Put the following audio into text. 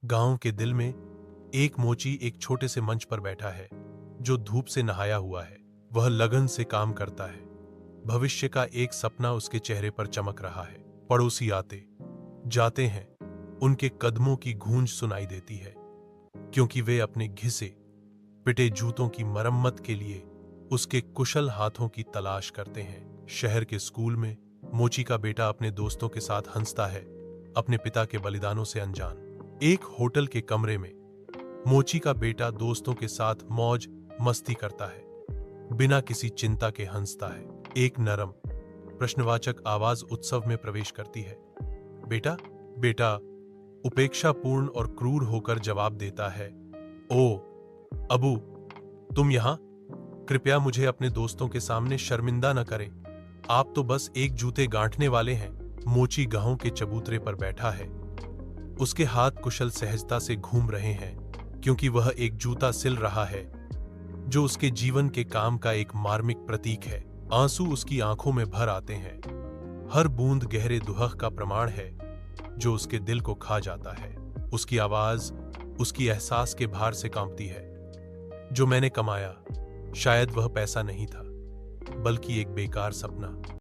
गांव के दिल में एक मोची एक छोटे से मंच पर बैठा है जो धूप से नहाया हुआ है। वह लगन से काम करता है। भविष्य का एक सपना उसके चेहरे पर चमक रहा है। पड़ोसी आते जाते हैं, उनके कदमों की गूंज सुनाई देती है, क्योंकि वे अपने घिसे पिटे जूतों की मरम्मत के लिए उसके कुशल हाथों की तलाश करते हैं। शहर के स्कूल में मोची का बेटा अपने दोस्तों के साथ हंसता है, अपने पिता के बलिदानों से अनजान। एक होटल के कमरे में मोची का बेटा दोस्तों के साथ मौज मस्ती करता है, बिना किसी चिंता के हंसता है। एक नरम प्रश्नवाचक आवाज उत्सव में प्रवेश करती है। बेटा बेटा उपेक्षापूर्ण और क्रूर होकर जवाब देता है, ओ अबू, तुम यहां? कृपया मुझे अपने दोस्तों के सामने शर्मिंदा न करें। आप तो बस एक जूते गांठने वाले हैं। मोची गांव के चबूतरे पर बैठा है। उसके हाथ कुशल सहजता से घूम रहे हैं, क्योंकि वह एक जूता सिल रहा है जो उसके जीवन के काम का एक मार्मिक प्रतीक है। आंसू उसकी आंखों में भर आते हैं। हर बूंद गहरे दुहक का प्रमाण है जो उसके दिल को खा जाता है। उसकी आवाज उसकी एहसास के भार से कांपती है। जो मैंने कमाया, शायद वह पैसा नहीं था, बल्कि एक बेकार सपना।